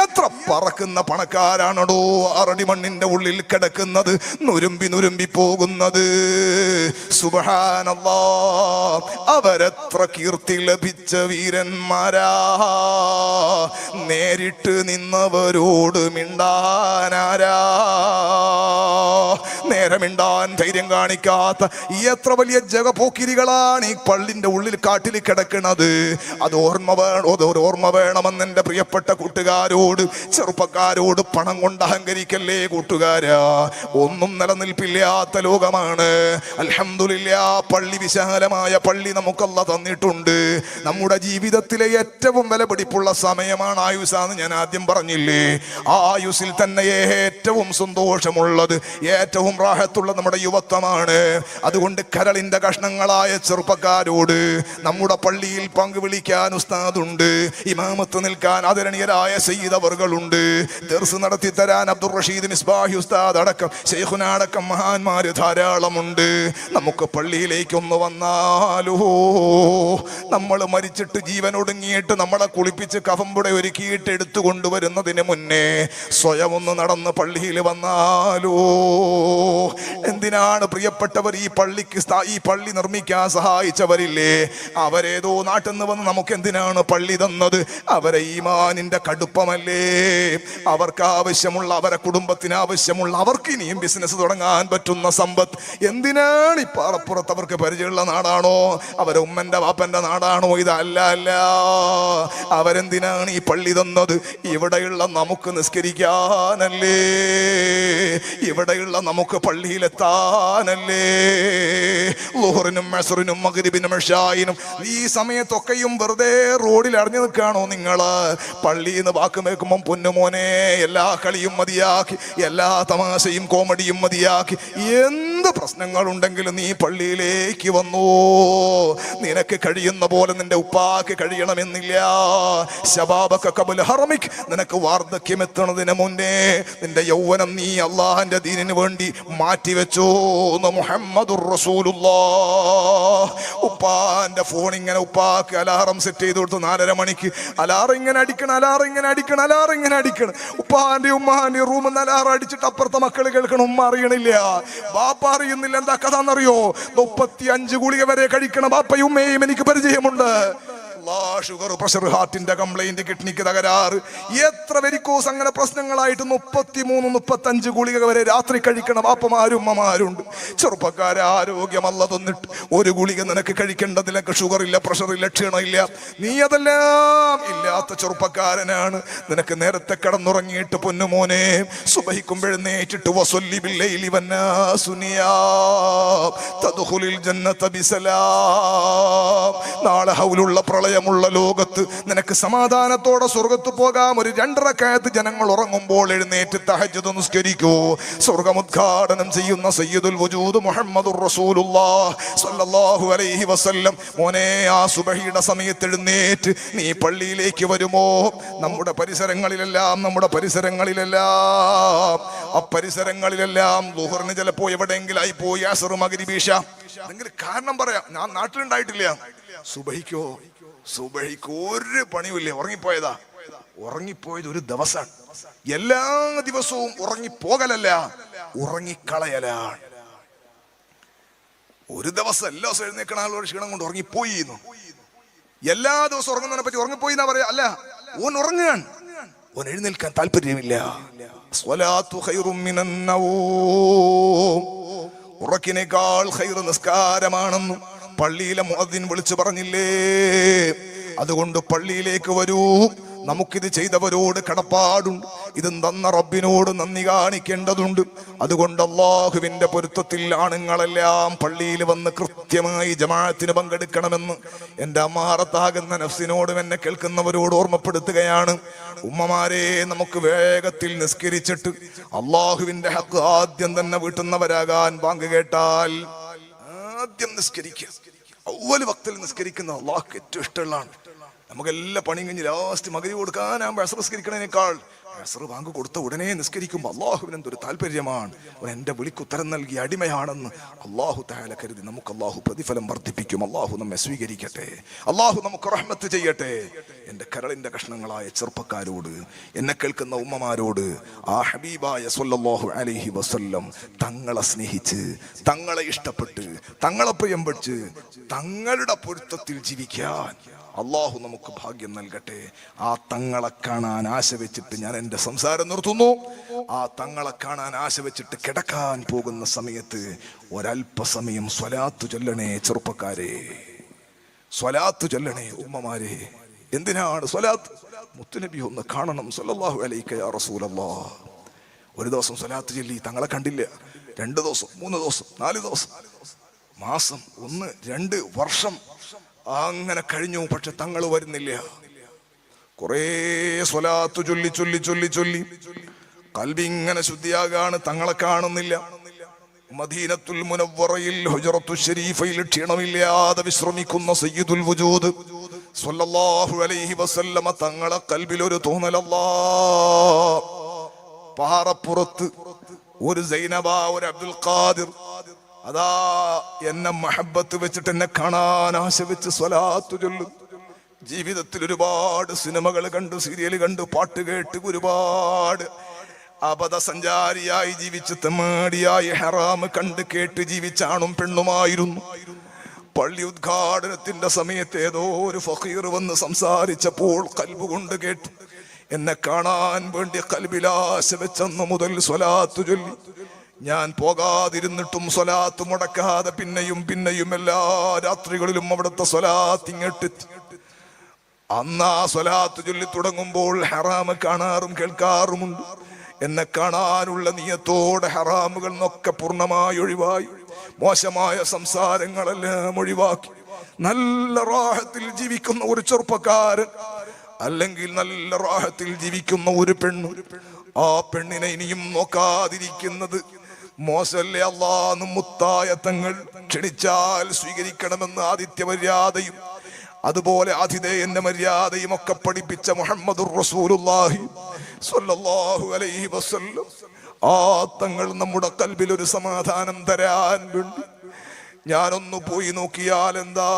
എത്ര പറക്കുന്ന പണക്കാരാണോ അറടി മണ്ണിന്റെ ഉള്ളിൽ കിടക്കുന്നത്, നുരുമ്പി പോകുന്നത്. സുബ്ഹാനല്ലാഹ്, അവരെത്ര കീർത്തി ലഭിച്ച വീരന്മാരാ. നേരിട്ട് നിന്നവരോട് മിണ്ടാനാരാ, നേരമിണ്ടാൻ ധൈര്യം കാണിക്കാത്ത എത്ര വലിയ ജഗപോക്കിരികളാണ് ഈ പള്ളിന്റെ ഉള്ളിൽ കാട്ടിൽ കിടക്കുന്നത്. അത് ഓർമ്മ വേണമെന്ന് എൻ്റെ പ്രിയപ്പെട്ട കൂട്ടുകാരോട്, ചെറുപ്പക്കാരോട്. പണം കൊണ്ട് അഹങ്കരിക്കല്ലേ കൂട്ടുകാരാ, ഒന്നും നിലനിൽപ്പില്ലാത്ത ലോകമാണ്. അൽഹംദുലില്ലാ, പള്ളി വിശാലമായ പള്ളി നമുക്കല്ലാഹ് തന്നിട്ടുണ്ട്. നമ്മുടെ ജീവിതത്തിലെ ഏറ്റവും വിലപിടിപ്പുള്ള സമയമാണ് ആയുസാന്ന് ഞാൻ ആദ്യം പറഞ്ഞില്ലേ. ആ ആയുസിൽ തന്നെ ഏറ്റവും സന്തോഷമുള്ളത്, ഏറ്റവും റാഹത്തുള്ള നമ്മുടെ യുവത്വമാണ്. അതുകൊണ്ട് കരളിന്റെ കഷ്ണങ്ങളായ ചെറുപ്പക്കാരോട് നമ്മുടെ പള്ളിയിൽ പങ്കുവിളിക്കാൻ ഉസ്താദുണ്ട്, ഇമാമത്ത് നിൽക്കാൻ ആദരണീയരായ സയ്യിദ് അവർകളുണ്ട്, ദർസ് നടത്തി തരാൻ അബ്ദുർ റഷീദ് മിസ്ബാഹി ഉസ്താദ് അടക്കം ശൈഖുന അടക്കം മഹാന്മാര് ധാരാളമുണ്ട്. നമുക്ക് പള്ളിയിലേക്കൊന്ന് വന്നാലോ, നമ്മൾ മരിച്ചിട്ട് ജീവൻ ഒടുങ്ങിയിട്ട് നമ്മളെ കുളിപ്പിച്ച് കഫംപുട ഒരുക്കിയിട്ട് എടുത്തു കൊണ്ടുവരുന്നതിന് മുന്നേ സ്വയം ഒന്ന് നടന്ന് പള്ളിയിൽ വന്നാലോ. എന്തിനാണ് പ്രിയപ്പെട്ടവർ ഈ പള്ളി നിർമ്മിക്കാൻ സഹായിച്ചവരില്ലേ, അവരേതോ നാട്ടിൽ നിന്ന് വന്ന് നമുക്ക് എന്തിനാണ് പള്ളി തന്നത്? അവരെ ഈമാനിന്റെ കടുപ്പമല്ലേ, അവർക്ക് ആവശ്യമുള്ള, അവരെ കുടുംബത്തിന് ആവശ്യമുള്ള, അവർക്ക് ഇനിയും ബിസിനസ് തുടങ്ങാൻ പറ്റുന്ന സമ്പത്ത് എന്തിനാണ്? ഈ പാറപ്പുറത്ത് അവർക്ക് പരിചയമുള്ള നാടാണോ, അവരെ ഉമ്മന്റെ വാപ്പന്റെ നാടാണോ? ഇതല്ല. അവരെന്തിനാണ് ഈ പള്ളി തന്നത്? ഇവിടെയുള്ള നമുക്ക് നിസ്കരിക്കാനല്ലേ, ഇവിടെയുള്ള നമുക്ക് പള്ളിയിലെത്താനല്ലേ. ളുഹറിനും അസ്റിനും മഗ്രിബിനും ഇശായിനും ഈ സമയത്തൊക്കെയും വെറുതെ റോഡിൽ അടഞ്ഞു നിൽക്കുകയാണോ നിങ്ങള്? പള്ളിയിൽ നിന്ന് വാക്ക് കേൾക്കുമ്പം പൊന്നുമോനെ എല്ലാ കളിയും മതിയാക്കി, എല്ലാ തമാശയും കോമഡിയും മതിയാക്കി, എന്ത് പ്രശ്നങ്ങളുണ്ടെങ്കിലും നീ പള്ളിയിലേക്ക് വന്നോ. നിനക്ക് കഴിയുന്ന പോലെ നിന്റെ ഉപ്പാക്ക് കഴിയണമെന്നില്ല. ശബാബക ഖബല ഹറമിക്, നിനക്ക് വാർദ്ധക്യം എത്തുന്നതിന് മുന്നേ നിന്റെ യൗവനം നീ അള്ളാഹന്റെ ദീനിന് വേണ്ടി മാറ്റിവെച്ചോ എന്ന് മുഹമ്മദുർ റസൂലുള്ളാഹ്. ഉപ്പാന്റെ ഫോൺ ഇങ്ങനെ ഉപ്പാക്ക് അലാറം സെറ്റ് ചെയ്ത് കൊടുത്തു. 4:30 മണിക്ക് അലാറം ഇങ്ങനെ അടിക്കണം. ഉപ്പാന്റെ ഉമ്മാന്റെ റൂമിൽ നിന്ന് അലാറം അടിച്ചിട്ട് അപ്പുറത്തെ മക്കൾ കേൾക്കണം, ഉമ്മ അറിയണില്ല, ബാപ്പ അറിയുന്നില്ല. എന്താ കഥ എന്നറിയോ? 35 ഗുളിക വരെ കഴിക്കണം ബാപ്പയും ഉമ്മയും എനിക്ക് പരിചയമുണ്ട്. ഷുഗർ, പ്രഷർ, ഹാർട്ടിന്റെ കംപ്ലൈന്റ്, കിഡ്നിക്ക് തകരാറ്, എത്ര വെരിക്കോസ്, അങ്ങനെ പ്രശ്നങ്ങളായിട്ട് 33-35 ഗുളിക വരെ രാത്രി കഴിക്കണം ബാപ്പമാരും ഉമ്മമാരുണ്ട്. ചെറുപ്പക്കാരെ ആരോഗ്യമല്ല തന്നിട്ട് ഒരു ഗുളിക നിനക്ക് കഴിക്കേണ്ടത്. നിനക്ക് ഷുഗർ ഇല്ല, പ്രഷർ ഇല്ല, ക്ഷീണമില്ല, നീ അതെല്ലാം ഇല്ലാത്ത ചെറുപ്പക്കാരനാണ്. നിനക്ക് നേരത്തെ കിടന്നുറങ്ങിയിട്ട് പൊന്നുമോനെ സുബഹിക്കുമ്പെഴുന്നേറ്റിട്ട് വസല്ലി ബില്ലൈലി വന്നാസു നിയാം തദ്ഖുലുൽ ജന്നത ബിസലാം. നാളെ ഹൗലുള്ള പ്രളയമുള്ള ലോകത്ത് നിനക്ക് സമാധാനത്തോടെ സ്വർഗത്ത് പോകാം. ഒരു 2 റക്അത്ത് ജനങ്ങൾ ഉറങ്ങുമ്പോൾ എഴുന്നേറ്റ് തഹജ്ജുദ് നിസ്കരിക്കൂ. സ്വർഗം ഉദ്ഘാടനം ചെയ്യുന്ന സയ്യിദുൽ വജൂദ് മുഹമ്മദുർ റസൂലുള്ളാഹ് സ്വല്ലല്ലാഹു അലൈഹി വസല്ലം. മോനെ, ആ സുബഹിയുടെ സമയത്ത് എഴുന്നേറ്റ് നീ പള്ളിയിലേക്ക് വരുമോ? നമ്മുടെ പരിസരങ്ങളിലെല്ലാം ളുഹറിന് ചിലപ്പോ എവിടെയെങ്കിലും ആയി പോയി അസ്ർ മഗ്രിബ് ഇശ എന്തെങ്കിലും കാരണം പറയാം. ഞാൻ നാട്ടിലുണ്ടായിട്ടില്ല. സുബഹിക്ക് ഒരു പണിയുമില്ല, ഉറങ്ങിപ്പോയത് ഒരു ദിവസമാണ്. എല്ലാ ദിവസവും ഉറങ്ങിപ്പോകലല്ല, ഉറങ്ങിക്കളയലാണ്. ഒരു ദിവസം എല്ലാ ദിവസവും എഴുന്നേക്കണ ആളുടെ ക്ഷീണം കൊണ്ട് ഉറങ്ങിപ്പോയി. എല്ലാ ദിവസവും ഉറങ്ങുന്നതിനെ പറ്റി ഉറങ്ങിപ്പോയി എന്നാ പറയാ? അല്ല, ഓൻ ഉറങ്ങുകയാണ്, ഓൻ എഴുന്നേൽക്കാൻ താല്പര്യമില്ല. സ്വലാത്തു ഖൈറും മിനൻ നൗം, ഉറക്കിനേക്കാൾ ഖൈർ നിസ്കാരമാണെന്ന് പള്ളിയിലെ മുഅദ്ദിൻ വിളിച്ചു പറഞ്ഞില്ലേ? അതുകൊണ്ട് പള്ളിയിലേക്ക് വരൂ. നമുക്കിത് ചെയ്തവരോട് കടപ്പാടുണ്ട്. ഇത് തന്ന റബ്ബിനോട് നന്ദി കാണിക്കേണ്ടതുണ്ട്. അതുകൊണ്ട് അല്ലാഹുവിന്റെ പൊരുത്തത്തിൽ ആണുങ്ങളെല്ലാം പള്ളിയിൽ വന്ന് കൃത്യമായി ജമാഅത്തിന് പങ്കെടുക്കണമെന്ന് എൻ്റെ അമ്മാറത്താകുന്ന നഫ്സിനോടും എന്നെ കേൾക്കുന്നവരോട് ഓർമ്മപ്പെടുത്തുകയാണ്. ഉമ്മമാരെ, നമുക്ക് വേഗത്തിൽ നിസ്കരിച്ചിട്ട് അല്ലാഹുവിന്റെ ഹക്ക് ആദ്യം തന്നെ വീട്ടുന്നവരാകാൻ ബാങ്ക് കേട്ടാൽ ആദ്യം നിസ്കരിക്കുക. അവ്വൽ വക്തിൽ നിസ്കരിക്കുന്ന അല്ലാഹുക്ക് ഏറ്റവും ഇഷ്ടമുള്ളതാണ്. നമുക്കെല്ലാം പണിയും കഴിഞ്ഞ് ലാസ്റ്റ് മഗ്‌രിബ് കൊടുക്കാനാകുമ്പോൾ അസ്ർ നിസ്കരിക്കണേനേക്കാൾ അസ്ർ ബാങ്ക് കൊടുത്ത ഉടനെ നിസ്കരിക്കുമ്പോൾ അള്ളാഹുവിന് എന്തൊരു താല്പര്യമാണ്. എൻ്റെ വിളിക്ക് ഉത്തരം നൽകിയ അടിമയാണെന്ന് അള്ളാഹു തആല കരുതി നമുക്ക് അള്ളാഹു പ്രതിഫലം വർദ്ധിപ്പിക്കും. അള്ളാഹു നമ്മെ സ്വീകരിക്കട്ടെ, അള്ളാഹു നമുക്ക് റഹ്മത്ത് ചെയ്യട്ടെ. എൻ്റെ കരളിൻ്റെ കഷ്ണങ്ങളായ ചെറുപ്പക്കാരോട്, എന്നെ കേൾക്കുന്ന ഉമ്മമാരോട്, ആ ഹബീബായ സ്വല്ലല്ലാഹു അലൈഹി വസല്ലം തങ്ങളെ സ്നേഹിച്ച്, തങ്ങളെ ഇഷ്ടപ്പെട്ട്, തങ്ങളെ പ്രിയം വെച്ച്, തങ്ങളുടെ പൊരുത്തത്തിൽ ജീവിക്കാൻ അള്ളാഹു നമുക്ക് ഭാഗ്യം നൽകട്ടെ. ആ തങ്ങളെ കാണാൻ ആശ വെച്ചിട്ട് ഞാൻ എൻ്റെ സംസാരം നിർത്തുന്നു. ആ തങ്ങളെ കാണാൻ ആശ വെച്ചിട്ട് കിടക്കാൻ പോകുന്ന സമയത്ത് ഒരല്പസമയം സ്വലാത്ത് ചൊല്ലണേ ചെറുപ്പക്കാരെ, സ്വലാത്ത് ചൊല്ലണേ ഉമ്മമാരെ. എന്തിനാണ് സ്വലാത്ത്? മുത്തുനബി ഒന്ന് കാണണം സ്വല്ലല്ലാഹു അലൈഹി യാ റസൂലല്ലാഹ്. ഒരു ദിവസം സ്വലാത്ത് ചൊല്ലി തങ്ങളെ കണ്ടില്ല, 2 ദിവസം 3 ദിവസം 4 ദിവസം, മാസം 1 2 വർഷം അങ്ങനെ കഴിഞ്ഞു. പക്ഷെ തങ്ങൾ വരുന്നില്ല. കുറേ സ്വലാത്ത് ചൊല്ലി ചൊല്ലി ചൊല്ലി ചൊല്ലി കൽബി ഇങ്ങനെ ശുദ്ധിയാകാണ്, തങ്ങളെ കാണുന്നില്ല. മദീനത്തുൽ മുനവ്വറയിൽ ഹുജറത്തു ശരീഫയിൽ ക്ഷീണമില്ലാതെ വിശ്രമിക്കുന്ന സയ്യിദുൽ വുജൂദ് സ്വല്ലല്ലാഹു അലൈഹി വസല്ലമ തങ്ങളെ കൽബിൽ ഒരു തോന്നലല്ലാ. പാറപ്പുറത്ത് ഒരു സൈനബ, ഒരു അബ്ദുൽ ഖാദിർ, അതാ എന്നെ മഹബത്ത് വെച്ചിട്ട് എന്നെ കാണാൻ ആശ വെച്ച് സ്വലാത്ത് ചൊല്ലും. ജീവിതത്തിൽ ഒരുപാട് സിനിമകൾ കണ്ടു, സീരിയൽ കണ്ടു, പാട്ട് കേട്ട്, ഒരുപാട് അബദ്ധസഞ്ചാരിയായി ജീവിച്ച് തെമ്മാടിയായി ഹറാം കണ്ട് കേട്ട് ജീവിച്ചാണും പെണ്ണുമായിരുന്നു. പള്ളി ഉദ്ഘാടനത്തിന്റെ സമയത്ത് ഏതോ ഒരു ഫഖീർ വന്ന് സംസാരിച്ചപ്പോൾ കൽബ് കൊണ്ട് കേട്ടു. എന്നെ കാണാൻ വേണ്ടി കൽബിലാശ വെച്ചെന്ന് മുതൽ സ്വലാത്ത് ചൊല്ലി. ഞാൻ പോകാതിരുന്നിട്ടും സ്വലാത്ത് മുടക്കാതെ പിന്നെയും പിന്നെയും എല്ലാ രാത്രികളിലും അവിടുത്തെ സ്വലാത്ത് ഇങ്ങെത്തി. അന്ന് ആ സ്വലാത്ത് ചൊല്ലി തുടങ്ങുമ്പോൾ ഹറാമ് കാണാറും കേൾക്കാറുമുണ്ട്. എന്നെ കാണാനുള്ള നിയത്തോടെ ഹറാമുകൾ നിന്നൊക്കെ പൂർണ്ണമായി ഒഴിവായി, മോശമായ സംസാരങ്ങളെല്ലാം ഒഴിവാക്കി നല്ല റാഹത്തിൽ ജീവിക്കുന്ന ഒരു ചെറുപ്പക്കാരൻ, അല്ലെങ്കിൽ നല്ല റാഹത്തിൽ ജീവിക്കുന്ന ഒരു പെണ്ണ്, ആ പെണ്ണിനെ ഇനിയും നോക്കാതിരിക്കുന്നത് മോശല്ലേ? അല്ലാഹു മുത്തായ തങ്ങൾ ക്ഷണിച്ചാൽ സ്വീകരിക്കണമെന്ന് ആതിഥ്യ മര്യാദയും അതുപോലെ ആതിഥേയന്റെ മര്യാദയും ഒക്കെ പഠിപ്പിച്ച മുഹമ്മദുർ റസൂലുള്ളാഹി സ്വല്ലല്ലാഹു അലൈഹി വസല്ലം ആ തങ്ങൾ നമ്മുടെ കൽബിൽ ഒരു സമാധാനം തരാൻ വേണ്ടി ഞാനൊന്നു പോയി നോക്കിയാൽ എന്താ,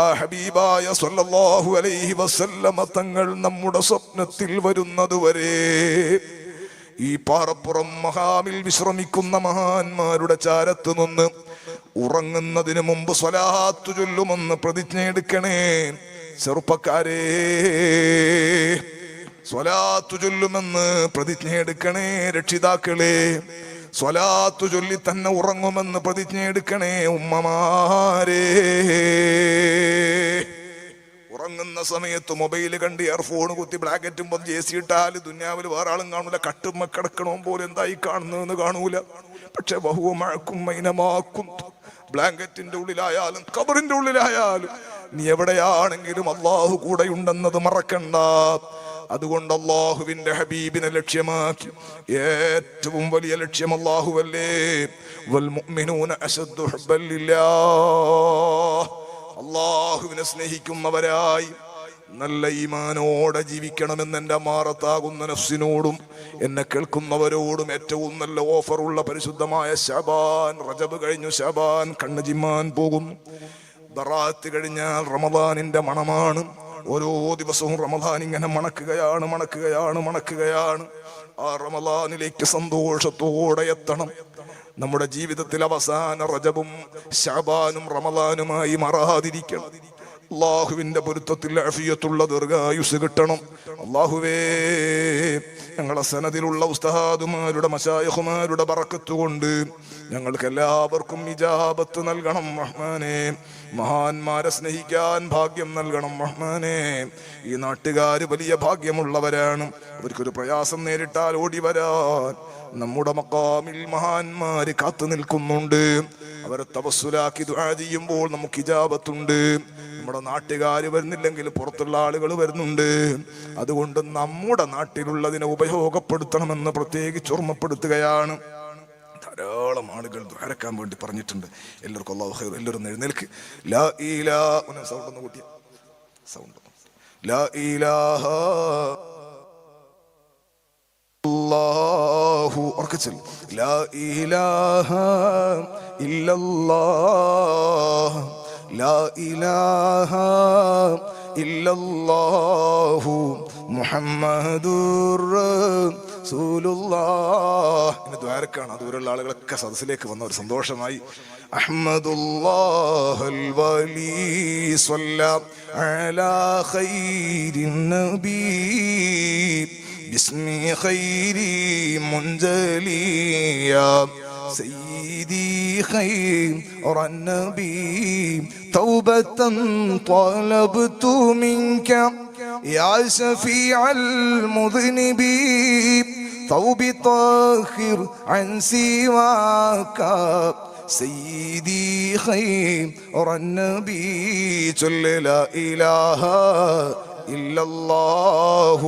ആ ഹബീബായ സ്വല്ലല്ലാഹു അലൈഹി വസല്ലമ തങ്ങൾ നമ്മുടെ സ്വപ്നത്തിൽ വരുന്നത് വരെ ഈ പാറപ്പുറം മഹാമിൽ വിശ്രമിക്കുന്ന മഹാന്മാരുടെ ചാരത്ത് നിന്ന് ഉറങ്ങുന്നതിന് മുമ്പ് സ്വലാത്ത് ചൊല്ലുമെന്ന് പ്രതിജ്ഞയെടുക്കണേ ചെറുപ്പക്കാരെ. സ്വലാത്ത് ചൊല്ലുമെന്ന് പ്രതിജ്ഞയെടുക്കണേ രക്ഷിതാക്കളെ. സ്വലാത്ത് ചൊല്ലി തന്നെ ഉറങ്ങുമെന്ന് പ്രതിജ്ഞയെടുക്കണേ ഉമ്മമാരെ. ഉറങ്ങുന്ന സമയത്ത് മൊബൈൽ കണ്ട് ഇയർഫോൺ കുത്തി ബ്ലാക്കറ്റും ജേസി ഇട്ടാൽ ദുന്യാവിൽ വേറെ ആളും കാണൂല. കട്ടുമ്മ കിടക്കണോ പോലെ എന്തായി കാണുന്നതെന്ന് കാണൂല. പക്ഷെ ബഹുമഴക്കും മൈനമാക്കും ബ്ലാങ്കറ്റിന്റെ ഉള്ളിലായാലും ഖബറിന്റെ ഉള്ളിലായാലും നീ എവിടെയാണെങ്കിലും അള്ളാഹു കൂടെ ഉണ്ടെന്നത് മറക്കണ്ട. അതുകൊണ്ട് അള്ളാഹുവിന്റെ ഹബീബിനെ ലക്ഷ്യമാക്കി ഏറ്റവും വലിയ ലക്ഷ്യം അള്ളാഹുവല്ലേ. വൽ മുഅ്മിനൂന അശദ്ദു ഹുബ്ബൻ ലില്ലാഹ്. അള്ളാഹുവിനെ സ്നേഹിക്കുന്നവരായി നല്ല ഈമാനോടെ ജീവിക്കണമെന്ന് എൻ്റെ മാറത്താകുന്ന നഫ്സിനോടും എന്നെ കേൾക്കുന്നവരോടും ഏറ്റവും നല്ല ഓഫറുള്ള പരിശുദ്ധമായ ശഅബാൻ, റജബ് കഴിഞ്ഞു ശഅബാൻ കണ്ണ് ജിമ്മാൻ പോകുന്നു. ബറാത്ത് കഴിഞ്ഞാൽ റമദാനിന്റെ മണമാണ്. ഓരോ ദിവസവും റമദാൻ ഇങ്ങനെ മണക്കുകയാണ് മണക്കുകയാണ് മണക്കുകയാണ്. ആ റമദാനിലേക്ക് സന്തോഷത്തോടെ എത്തണം. നമ്മുടെ ജീവിതത്തിൽ അവസാന റജബും ശഅബാനും റമദാനുമായി മാറാതിരിക്കണം. അള്ളാഹുവിന്റെ പൊരുത്തത്തിൽ അഫിയത്തുള്ള ദീർഘായുസ് കിട്ടണം. അള്ളാഹുവേ, ഞങ്ങളെ സനദിലുള്ള ഉസ്താദുമാരുടെ മശായിഖുമാരുടെ ബറക്കത്ത് കൊണ്ട് ഞങ്ങൾക്ക് എല്ലാവർക്കും ഇജാബത്ത് നൽകണം റഹ്മാനേ. മഹാന്മാരെ സ്നേഹിക്കാൻ ഭാഗ്യം നൽകണം റഹ്മാനേ. ഈ നാട്ടുകാര് വലിയ ഭാഗ്യമുള്ളവരാണ്. അവർക്കൊരു പ്രയാസം നേരിട്ടാൽ ഓടി വരാൻ നമ്മുടെ മഖാമിൽ മഹാന്മാര് കാത്തു നിൽക്കുന്നുണ്ട്. അവരെ തവസ്സുലാക്കി ദുആ ചെയ്യുമ്പോൾ നമുക്ക് ഇജാബത്തുണ്ട്. നമ്മുടെ നാട്ടുകാർ വരുന്നില്ലെങ്കിൽ പുറത്തുള്ള ആളുകൾ വരുന്നുണ്ട്. അതുകൊണ്ട് നമ്മുടെ നാട്ടിലുള്ളതിനെ ഉപയോഗപ്പെടുത്തണമെന്ന് പ്രത്യേകിച്ച് ഓർമ്മപ്പെടുത്തുകയാണ്. ധാരാളം ആളുകൾ ദ്വാരക്കാൻ വേണ്ടി പറഞ്ഞിട്ടുണ്ട്. എല്ലാവർക്കും അല്ലാഹു ഖൈർ. എല്ലാവരും എഴുന്നേൽക്ക്. ലാ ഇലാഹ സൗണ്ട് ഒന്ന് കൂട്ടിയ സൗണ്ട്. ലാ ഇലാഹ ഇല്ലല്ലാഹു ഉറക്കച്ചൊല്ലി. ലാ ഇലാഹ ഇല്ലല്ലാഹ് ലാ ഇലാഹ ഇല്ലല്ലാഹു മുഹമ്മദുർ റസൂലുള്ളാഹ്. ഇന്ന് ദ്വാരക്കാണ്. ദൂരെയുള്ള ആളുകളൊക്കെ സദസ്സിലേക്ക് വന്ന ഒരു സന്തോഷമായി. അഹ്മദുല്ലാഹൽ വലി സ്വല്ല അലാ ഖൈരിൻ നബി ബിസ്മി ഖൈരി മുൻജലിയ സയ്യിദി ഖൈറൻ നബി തൗബതൻ ത്വലബ്തു മിൻക യാ ശഫീഅൽ മുദ്നിബീൻ തൗബി طاهر عن سواك سيدي خير النبي لا إله إلا الله